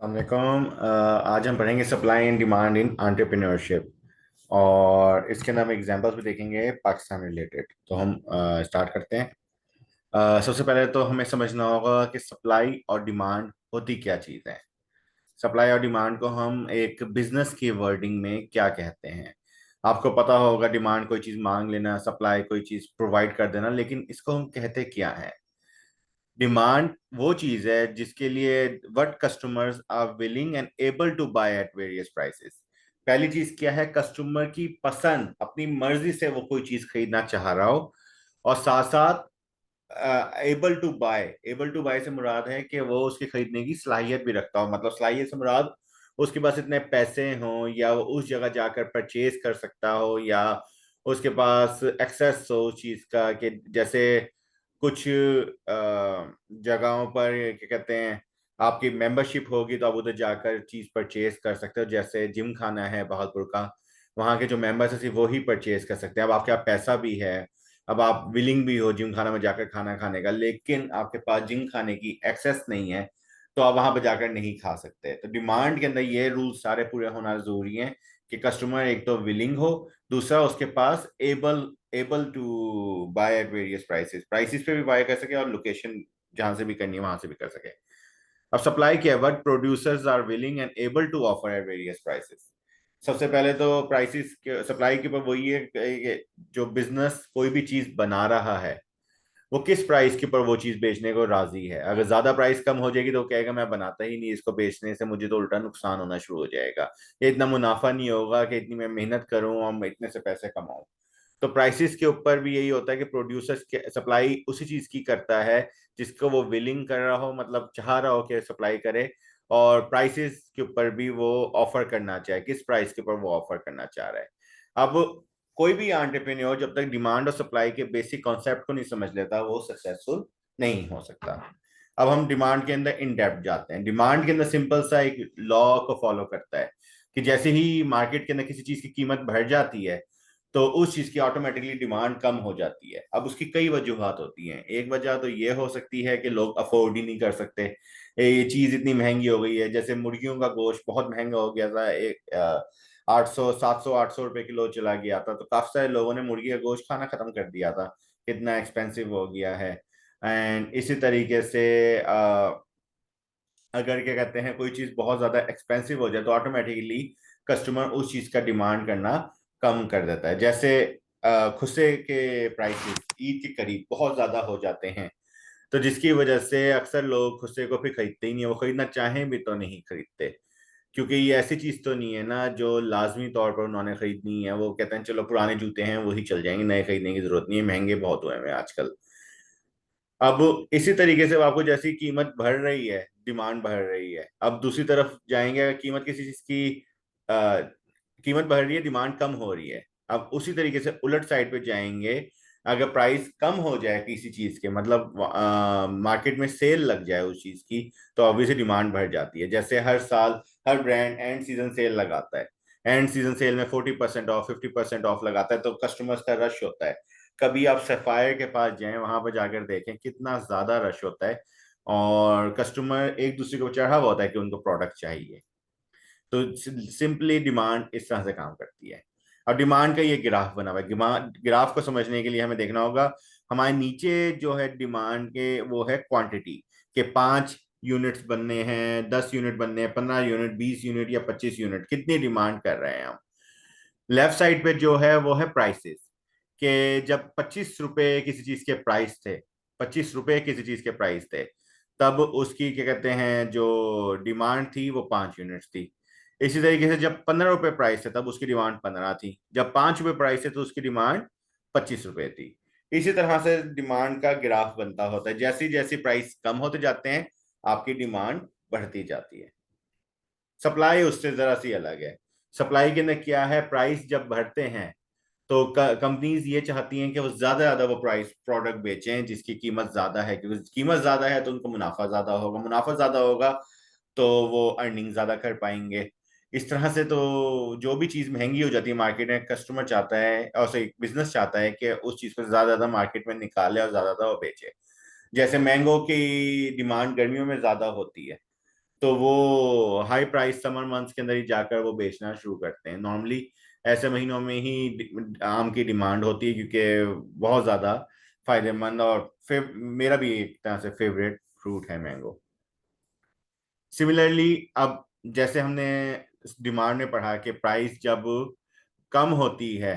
वालेकुम। आज हम पढ़ेंगे supply and demand in entrepreneurship और इसके अंदर हम एग्जांपल्स भी देखेंगे पाकिस्तान रिलेटेड। तो हम स्टार्ट करते हैं। सबसे पहले तो हमें समझना होगा कि सप्लाई और डिमांड होती क्या चीज़ है। सप्लाई और डिमांड को हम एक बिजनेस की वर्डिंग में क्या कहते हैं। आपको पता होगा, डिमांड कोई चीज़ मांग लेना, सप्लाई कोई चीज़ प्रोवाइड कर देना, लेकिन इसको हम कहते क्या है। डिमांड वो चीज है जिसके लिए what customers are willing and able to buy at various prices. पहली चीज क्या है, कस्टमर की पसंद, अपनी मर्जी से वो कोई चीज खरीदना चाह रहा हो, और साथ साथ एबल टू बाय से मुराद है कि वो उसकी खरीदने की सलाहियत भी रखता हो। मतलब सलाहियत से मुराद उसके पास इतने पैसे हों, या वो उस जगह जाकर परचेज कर सकता हो, या उसके पास एक्सेस हो उस चीज का। कि जैसे कुछ जगहों पर क्या कहते हैं, आपकी मेंबरशिप होगी तो आप उधर जाकर चीज परचेज कर सकते हो। जैसे जिम खाना है बहादुर का, वहाँ के जो मेंबर्स है सिर्फ वही परचेज कर सकते हैं। अब आपके पास पैसा भी है, अब आप विलिंग भी हो जिम खाना में जाकर खाना खाने का, लेकिन आपके पास जिम खाने की एक्सेस नहीं है, तो आप वहां पर जाकर नहीं खा सकते। तो डिमांड के अंदर ये रूल सारे पूरे होना जरूरी है कि कस्टमर एक तो विलिंग हो, दूसरा उसके पास able able to buy at various prices, prices पे भी बाय कर सके, और लोकेशन जहां से भी करनी है वहां से भी कर सके। अब सप्लाई क्या है, what producers are willing and able to offer at various prices. सबसे पहले तो प्राइसेस के सप्लाई के ऊपर वही है कि जो बिजनेस कोई भी चीज बना रहा है वो किस प्राइस के ऊपर वो चीज बेचने को राजी है। अगर ज्यादा प्राइस कम हो जाएगी तो वो कहेगा मैं बनाता ही नहीं, इसको बेचने से मुझे तो उल्टा नुकसान होना शुरू हो जाएगा, ये इतना मुनाफा नहीं होगा कि इतनी मैं मेहनत करूं और मैं इतने से पैसे कमाऊं। तो प्राइसेस के ऊपर भी यही होता है कि प्रोड्यूसर्स के सप्लाई उसी चीज की करता है जिसको वो विलिंग कर रहा हो, मतलब चाह रहा हो कि सप्लाई करे, और प्राइसेस के ऊपर भी वो ऑफर करना चाहे, किस प्राइस के ऊपर वो ऑफर करना चाह रहा है। अब कोई भी एंटरप्रेन्योर जब तक डिमांड और सप्लाई के बेसिक कॉन्सेप्ट को नहीं समझ लेता वो सक्सेसफुल नहीं हो सकता। अब हम डिमांड के अंदर इन डेप्थ जाते हैं। डिमांड के अंदर सिंपल सा एक लॉ को फॉलो करता है कि जैसे ही मार्केट के अंदर किसी चीज की कीमत बढ़ जाती है तो उस चीज की ऑटोमेटिकली डिमांड कम हो जाती है। अब उसकी कई वजूहत होती हैं। एक वजह तो ये हो सकती है कि लोग अफोर्ड ही नहीं कर सकते, ये चीज इतनी महंगी हो गई है। जैसे मुर्गियों का गोश्त बहुत महंगा हो गया था, एक 800 700 800 रुपए किलो चला गया था, तो काफी सारे लोगों ने मुर्गी का गोश्त खाना खत्म कर दिया था, कितना एक्सपेंसिव हो गया है। एंड इसी तरीके से अगर क्या कहते हैं कोई चीज बहुत ज्यादा एक्सपेंसिव हो जाए तो ऑटोमेटिकली कस्टमर उस चीज का डिमांड करना कम कर देता है। जैसे खुसे के प्राइसेस ईद के करीब बहुत ज्यादा हो जाते हैं, तो जिसकी वजह से अक्सर लोग खुसे को फिर खरीदते ही नहीं है, वो खरीदना चाहें भी तो नहीं खरीदते, क्योंकि ये ऐसी चीज तो नहीं है ना जो लाजमी तौर पर उन्होंने खरीदनी है। वो कहते हैं चलो पुराने जूते हैं वही चल जाएंगे, नए खरीदने की जरूरत नहीं है, महंगे बहुत हुए हैं आजकल। अब इसी तरीके से आपको जैसी कीमत बढ़ रही है, डिमांड बढ़ रही है। अब दूसरी तरफ जाएंगे, अगर कीमत किसी चीज की आ, कीमत बढ़ रही है, डिमांड कम हो रही है। अब उसी तरीके से उलट साइड पे जाएंगे, अगर प्राइस कम हो जाए किसी चीज के, मतलब मार्केट में सेल लग जाए उस चीज की, तो ऑब्वियसली डिमांड बढ़ जाती है। जैसे हर साल हर ब्रांड एंड सीजन सेल लगाता है, एंड सीजन सेल में 40% ऑफ 50% ऑफ लगाता है, तो कस्टमर्स का रश होता है। कभी आप सफायर के पास जाएं, वहां पर जाकर देखें कितना ज्यादा रश होता है, और कस्टमर एक दूसरे को चढ़ा हुआ होता है कि उनको प्रोडक्ट चाहिए। तो सिंपली डिमांड इस तरह से काम करती है। अब डिमांड का ये ग्राफ बना हुआ है। डिमांड ग्राफ को समझने के लिए हमें देखना होगा, हमारे नीचे जो है डिमांड के वो है क्वांटिटी, के 5 यूनिट्स बनने हैं, 10 यूनिट बनने हैं, 15 यूनिट, 20 यूनिट या 25 यूनिट, कितनी डिमांड कर रहे हैं हम। लेफ्ट साइड पे जो है वो है प्राइसेस, कि जब 25 रुपए किसी चीज के प्राइस थे, 25 रुपए किसी चीज के प्राइस थे, तब उसकी क्या कहते हैं जो डिमांड थी वो 5 यूनिट्स थी। इसी तरीके से जब 15 रुपए प्राइस थे तब उसकी डिमांड 15 थी, जब 5 रुपए प्राइस थे तो उसकी डिमांड 25 रुपए थी। इसी तरह से डिमांड का ग्राफ बनता होता है, जैसी जैसी प्राइस कम होते जाते हैं आपकी डिमांड बढ़ती जाती है। सप्लाई उससे जरा सी अलग है। सप्लाई के अंदर क्या है, प्राइस जब बढ़ते हैं तो कंपनीज ये चाहती हैं कि वो ज्यादा वो प्राइस प्रोडक्ट बेचें जिसकी कीमत ज्यादा है, क्योंकि कीमत ज्यादा है तो उनको मुनाफा ज्यादा होगा, मुनाफा ज्यादा होगा तो वो अर्निंग ज्यादा कर पाएंगे। इस तरह से तो जो भी चीज महंगी हो जाती है मार्केट में, कस्टमर चाहता है और सही बिजनेस चाहता है कि उस चीज को ज्यादा मार्केट में निकाले और ज्यादा वो बेचे। जैसे मैंगो की डिमांड गर्मियों में ज्यादा होती है, तो वो हाई प्राइस समर मंथ्स के अंदर ही जाकर वो बेचना शुरू करते हैं। नॉर्मली ऐसे महीनों में ही आम की डिमांड होती है, क्योंकि बहुत ज्यादा फायदेमंद और मेरा भी एक तरह से फेवरेट फ्रूट है मैंगो। सिमिलरली अब जैसे हमने डिमांड में पढ़ा कि प्राइस जब कम होती है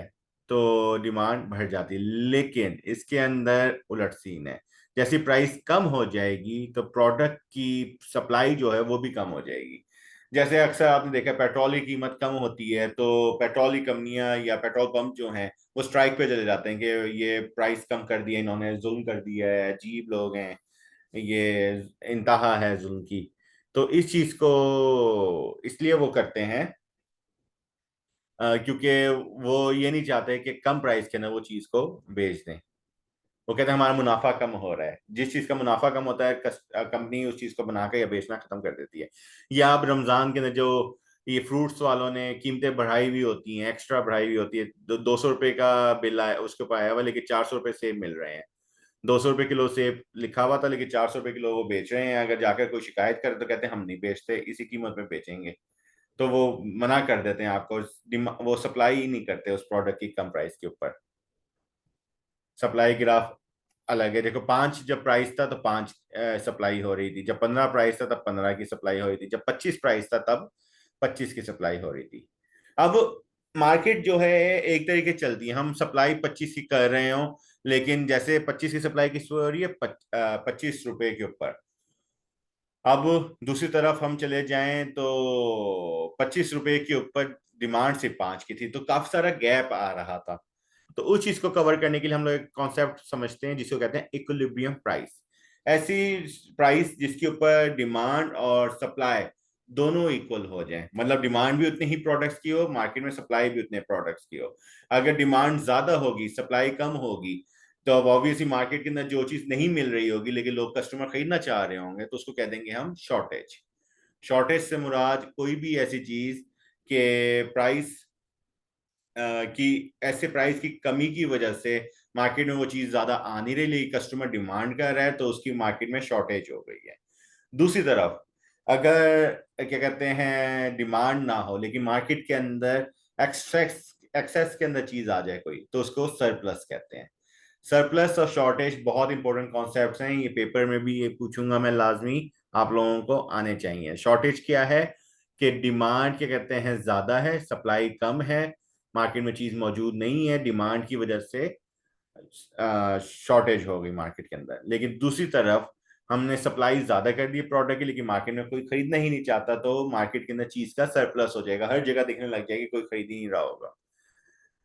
तो डिमांड बढ़ जाती है, लेकिन इसके अंदर उलट सीन है। जैसी प्राइस कम हो जाएगी तो प्रोडक्ट की सप्लाई जो है वो भी कम हो जाएगी। जैसे अक्सर आपने देखा पेट्रोल की कीमत कम होती है तो पेट्रोल की कंपनियां या पेट्रोल पंप जो हैं वो स्ट्राइक पे चले जाते हैं कि ये प्राइस कम कर दिया, इन्होंने जुल्म कर दिया है, अजीब लोग हैं, ये इंतहा है जुल्म की। तो इस चीज को इसलिए वो करते हैं क्योंकि वो ये नहीं चाहते कि कम प्राइस के ना वो चीज को बेच दें। वो कहते हैं हमारा मुनाफा कम हो रहा है। जिस चीज का मुनाफा कम होता है कंपनी उस चीज को बनाकर या बेचना खत्म कर देती है। या अब रमजान के अंदर जो ये फ्रूट्स वालों ने कीमतें बढ़ाई हुई होती हैं, एक्स्ट्रा बढ़ाई हुई होती है, 200 रुपए का बिल आया उसके ऊपर आया हुआ, लेकिन 400 रुपए सेब मिल रहे हैं। 200 रुपए किलो सेब लिखा हुआ था, लेकिन 400 रुपए किलो वो बेच रहे हैं। अगर जाकर कोई शिकायत करे तो कहते हैं हम नहीं बेचते, इसी कीमत में बेचेंगे। तो वो मना कर देते हैं आपको, वो सप्लाई ही नहीं करते उस प्रोडक्ट की कम प्राइस के ऊपर। सप्लाई ग्राफ अलग है। देखो 5 जब प्राइस था तो 5 सप्लाई हो रही थी, जब 15 प्राइस था तब 15 की सप्लाई हो रही थी, जब 25 प्राइस था तब 25 की सप्लाई हो रही थी। अब मार्केट जो है एक तरीके चलती है, हम सप्लाई 25 की कर रहे हो, लेकिन जैसे 25 की सप्लाई किस हो रही है, 25 रुपए के ऊपर। अब दूसरी तरफ हम चले जाएं तो 25 रुपए के ऊपर डिमांड सिर्फ 5 की थी, तो काफी सारा गैप आ रहा था। तो उस चीज को कवर करने के लिए हम लोग एक कॉन्सेप्ट समझते हैं जिसको कहते हैं इक्विलिब्रियम प्राइस। ऐसी प्राइस जिसके ऊपर डिमांड और सप्लाई दोनों इक्वल हो जाए, मतलब डिमांड भी उतनी ही प्रोडक्ट्स की हो, मार्केट में सप्लाई भी उतने प्रोडक्ट्स की हो। अगर डिमांड ज्यादा होगी सप्लाई कम होगी तो अब ऑब्वियसली मार्केट के अंदर जो चीज नहीं मिल रही होगी लेकिन लोग कस्टमर खरीदना चाह रहे होंगे तो उसको कह देंगे हम शॉर्टेज। शॉर्टेज से मुराद कोई भी ऐसी चीज के प्राइस कि ऐसे प्राइस की कमी की वजह से मार्केट में वो चीज ज्यादा आ नहीं रही लेकिन कस्टमर डिमांड कर रहा है तो उसकी मार्केट में शॉर्टेज हो गई है। दूसरी तरफ अगर क्या कहते हैं डिमांड ना हो लेकिन मार्केट के अंदर एक्सेस एक्सेस के अंदर चीज आ जाए कोई, तो उसको सरप्लस कहते हैं। सरप्लस और शॉर्टेज बहुत इंपॉर्टेंट कॉन्सेप्ट्स हैं, ये पेपर में भी ये पूछूंगा मैं लाजमी, आप लोगों को आने चाहिए। शॉर्टेज क्या है कि डिमांड क्या कहते हैं ज्यादा है, सप्लाई कम है, मार्केट में चीज मौजूद नहीं है, डिमांड की वजह से शॉर्टेज हो गई मार्केट के अंदर। लेकिन दूसरी तरफ हमने सप्लाई ज्यादा कर दी प्रोडक्ट की लेकिन मार्केट में कोई खरीदना ही नहीं चाहता, तो मार्केट के अंदर चीज का सरप्लस हो जाएगा, हर जगह दिखने लग जाएगी, कोई खरीद ही नहीं रहा होगा।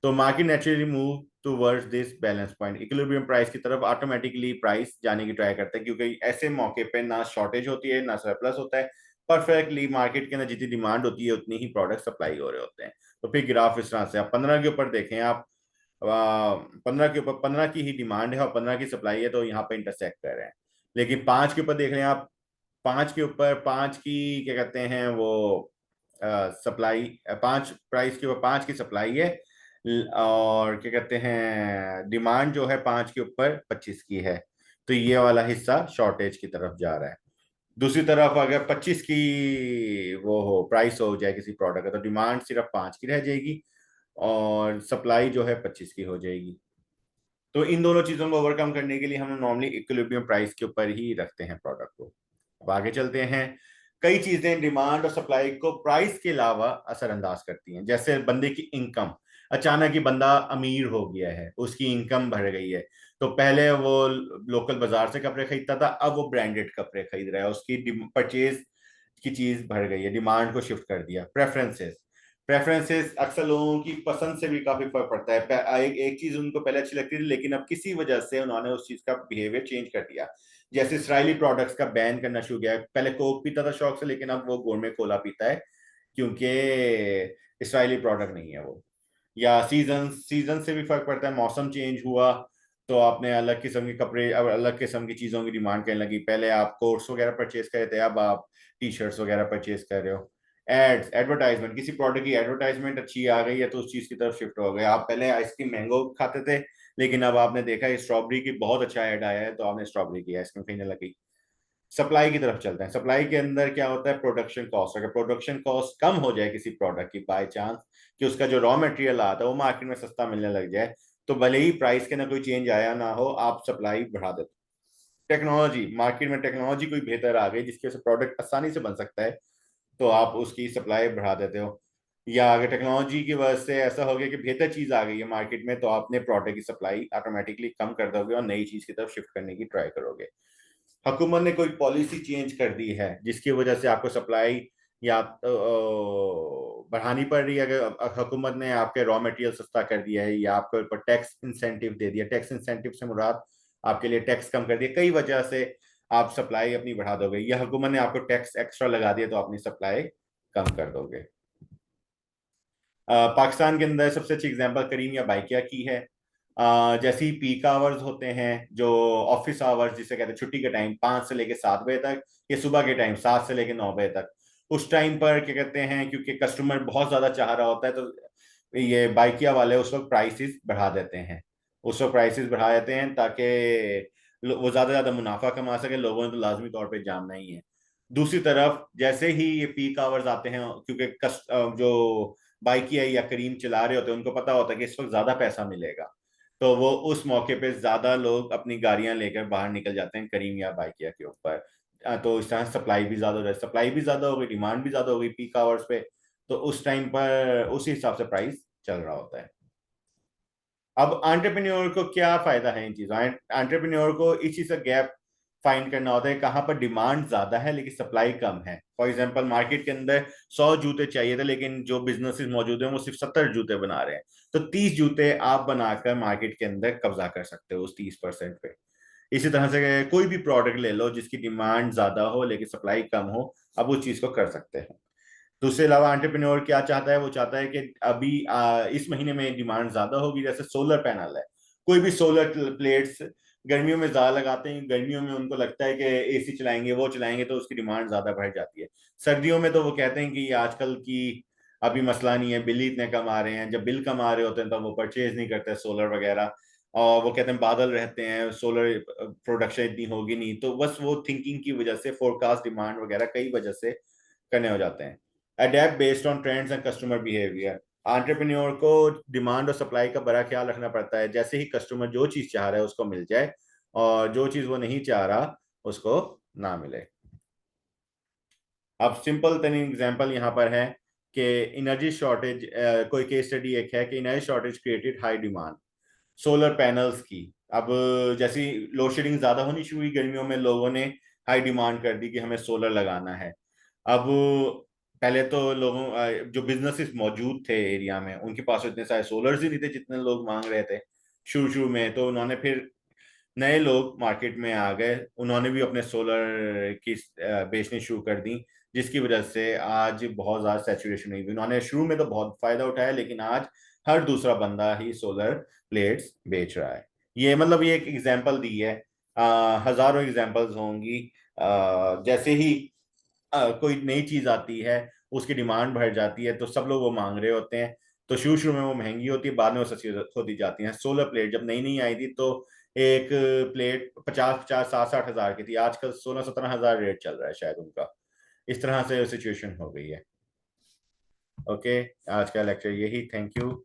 तो market naturally move towards this balance point, equilibrium price की तरफ ऑटोमेटिकली प्राइस जाने की ट्राई करता है, क्योंकि ऐसे मौके पे ना शॉर्टेज होती है ना सरप्लस होता है। परफेक्टली मार्केट के अंदर जितनी डिमांड होती है उतनी ही प्रोडक्ट सप्लाई हो रहे होते हैं। तो फिर ग्राफ इस तरह से आप 15 के ऊपर देखें, आप 15 के ऊपर 15 की ही डिमांड है और 15 की सप्लाई है तो यहाँ पे इंटरसेक्ट कर रहे हैं। लेकिन 5 के ऊपर देख रहे हैं आप, 5 के ऊपर 5 की क्या कहते हैं वो सप्लाई, 5 प्राइस के ऊपर 5 की सप्लाई है और क्या कहते हैं डिमांड जो है 5 के ऊपर 25 की है, तो ये वाला हिस्सा शॉर्टेज की तरफ जा रहा है। दूसरी तरफ अगर 25 की वो हो प्राइस हो जाए किसी प्रोडक्ट का तो डिमांड सिर्फ 5 की रह जाएगी और सप्लाई जो है 25 की हो जाएगी। तो इन दोनों चीजों को ओवरकम करने के लिए हम नॉर्मली इक्विलिब्रियम प्राइस के ऊपर ही रखते हैं प्रोडक्ट को। अब आगे चलते हैं। कई चीजें डिमांड और सप्लाई को प्राइस के अलावा असरअंदाज करती हैं, जैसे बंदे की इनकम। अचानक ही बंदा अमीर हो गया है, उसकी इनकम बढ़ गई है, तो पहले वो लोकल बाजार से कपड़े खरीदता था, अब वो ब्रांडेड कपड़े खरीद रहा है, उसकी परचेज की चीज बढ़ गई है, डिमांड को शिफ्ट कर दिया। प्रेफरेंसेस, प्रेफरेंसेस अक्सर लोगों की पसंद से भी काफी फर्क पड़ता है। एक चीज उनको पहले अच्छी लगती थी लेकिन अब किसी वजह से उन्होंने उस चीज का बिहेवियर चेंज कर दिया। जैसे इसराइली प्रोडक्ट्स का बैन करना शुरू किया, पहले कोक पीता था शौक से लेकिन अब वो गोरमे कोला पीता है क्योंकि इसराइली प्रोडक्ट नहीं है वो। या सीजन सीजन से भी फर्क पड़ता है, मौसम चेंज हुआ तो आपने अलग किस्म के कपड़े, अब अलग किस्म की चीजों की डिमांड करने लगी। पहले आप कोट्स वगैरह परचेज कर रहे थे, अब आप टी शर्ट्स वगैरह परचेज कर रहे हो। एड्स, एडवर्टाइजमेंट, किसी प्रोडक्ट की एडवर्टाइजमेंट अच्छी आ गई है तो उस चीज की तरफ शिफ्ट हो गए। आप पहले आइसक्रीम मैंगो खाते थे लेकिन अब आपने देखा है स्ट्रॉबेरी की बहुत अच्छा ऐड आया है तो आपने स्ट्रॉबेरी की आइसक्रीम खरीदने लगी। सप्लाई की तरफ चलते हैं। सप्लाई के अंदर क्या होता है, प्रोडक्शन कॉस्ट। अगर प्रोडक्शन कॉस्ट कम हो जाए किसी प्रोडक्ट की, बाय चांस कि उसका जो रॉ मटेरियल आता है वो मार्केट में सस्ता मिलने लग जाए, तो भले ही प्राइस के ना कोई चेंज आया ना हो, आप सप्लाई बढ़ा देते। टेक्नोलॉजी, मार्केट में टेक्नोलॉजी कोई बेहतर आ गई जिसकी वजह से प्रोडक्ट आसानी से बन सकता है, तो आप उसकी सप्लाई बढ़ा देते हो। या अगर टेक्नोलॉजी की वजह से ऐसा हो गया कि बेहतर चीज आ गई है मार्केट में, तो आप अपने प्रोडक्ट की सप्लाई ऑटोमेटिकली कम कर दोगे और नई चीज की तरफ शिफ्ट करने की ट्राई करोगे। हुकूमत ने कोई पॉलिसी चेंज कर दी है जिसकी वजह से आपको सप्लाई या बढ़ानी पड़ रही है। अगर हुकूमत ने आपके रॉ मटेरियल सस्ता कर दिया है या आपके ऊपर टैक्स इंसेंटिव दे दिया, टैक्स इंसेंटिव से मुराद आपके लिए टैक्स कम कर दिया, कई वजह से आप सप्लाई अपनी बढ़ा दोगे, या हुकूमत ने आपको टैक्स एक्स्ट्रा लगा दिया तो अपनी सप्लाई कम कर दोगे। पाकिस्तान के अंदर सबसे अच्छी एग्जांपल करीम या बाइकिया की है। जैसे ही पीक आवर्स होते हैं, जो ऑफिस आवर्स जिसे कहते हैं, छुट्टी के टाइम 5 से लेकर 7 बजे तक, या सुबह के टाइम 7 से लेकर 9 बजे तक, उस टाइम पर क्या कहते हैं, क्योंकि कस्टमर बहुत ज्यादा चाह रहा होता है, तो ये बाइकिया वाले उस वक्त प्राइसेस बढ़ा देते हैं। उस वक्त प्राइसेस बढ़ा देते हैं ताकि वो ज्यादा ज्यादा मुनाफा कमा सके, लोगों ने तो लाजमी तौर पे जानना ही है। दूसरी तरफ जैसे ही ये पीक आवर्स आते हैं, क्योंकि जो बाइकिया या करीम चला रहे होते हैं उनको पता होता है कि इस वक्त ज्यादा पैसा मिलेगा, तो वो उस मौके पे ज्यादा लोग अपनी गाड़ियां लेकर बाहर निकल जाते हैं करीम या बाइकिया के ऊपर। तो इस तरह सप्लाई भी ज्यादा हो जाए, सप्लाई भी ज्यादा हो गई, डिमांड भी ज्यादा हो गई पीक आवर्स पे, तो उस टाइम पर उसी हिसाब से प्राइस चल रहा होता है। अब एंटरप्रेन्योर को क्या फायदा है इन चीजों, एंटरप्रेन्योर को इस चीज का गैप फाइंड करना होता है, कहाँ पर डिमांड ज्यादा है लेकिन सप्लाई कम है। फॉर एग्जांपल मार्केट के अंदर 100 जूते चाहिए थे, लेकिन जो बिजनेसेस मौजूद हैं वो सिर्फ 70 जूते बना रहे हैं, तो 30 जूते आप बनाकर मार्केट के अंदर कब्जा कर सकते हो उस 30% पे। इसी तरह से कोई भी प्रोडक्ट ले लो जिसकी डिमांड ज्यादा हो लेकिन सप्लाई कम हो, अब उस चीज को कर सकते हैं। दूसरे अलावा एंटरप्रेन्योर क्या चाहता है, वो चाहता है कि अभी इस महीने में डिमांड ज्यादा होगी, जैसे सोलर पैनल है। कोई भी सोलर प्लेट्स गर्मियों में ज्यादा लगाते हैं, गर्मियों में उनको लगता है कि एसी चलाएंगे, वो चलाएंगे तो उसकी डिमांड ज्यादा बढ़ जाती है। सर्दियों में तो वो कहते हैं कि आजकल की अभी मसला नहीं है, बिल ही इतने कम आ रहे हैं, जब बिल कम आ रहे होते हैं तो वो परचेज नहीं करते सोलर वगैरह। और वो कहते हैं बादल रहते हैं, सोलर प्रोडक्शन इतनी होगी नहीं, तो बस वो थिंकिंग की वजह से फोरकास्ट डिमांड वगैरह कई वजह से करने हो जाते हैं। Adapt based on trends and customer behaviour. Entrepreneur को डिमांड और सप्लाई का बड़ा ख्याल रखना पड़ता है, जैसे ही कस्टमर जो चीज चाह रहा है उसको मिल जाए, और जो चीज वो नहीं चाह रहा उसको ना मिले। अब सिंपल तरीन एग्जांपल यहाँ पर है कि एनर्जी शॉर्टेज, कोई केस स्टडी एक है कि energy shortage created high demand solar panels की। अब जैसी लोड शेडिंग ज्यादा होनी शुरू हुई गर्मियों में, लोगों ने हाई डिमांड कर दी कि हमें सोलर लगाना है। अब पहले तो लोगों जो बिजनेसेस मौजूद थे एरिया में, उनके पास इतने सारे सोलर्स ही नहीं थे जितने लोग मांग रहे थे शुरू शुरू में, तो उन्होंने फिर नए लोग मार्केट में आ गए, उन्होंने भी अपने सोलर की बेचनी शुरू कर दी, जिसकी वजह से आज बहुत ज्यादा सेचुरेशन हुई। उन्होंने शुरू में तो बहुत फायदा उठाया, लेकिन आज हर दूसरा बंदा ही सोलर प्लेट्स बेच रहा है। ये मतलब ये एक एग्जांपल दी है, हजारों एग्जांपल्स होंगी। जैसे ही कोई नई चीज आती है, उसकी डिमांड बढ़ जाती है, तो सब लोग वो मांग रहे होते हैं, तो शुरू शुरू में वो महंगी होती है, बाद में वो सस्ती होती जाती है। सोलर प्लेट जब नई नई आई थी तो एक प्लेट 50-50 60-60 हजार की थी, आजकल 16-17 हजार रेट चल रहा है शायद उनका। इस तरह से सिचुएशन हो गई है। ओके, आज का लेक्चर यही, थैंक यू।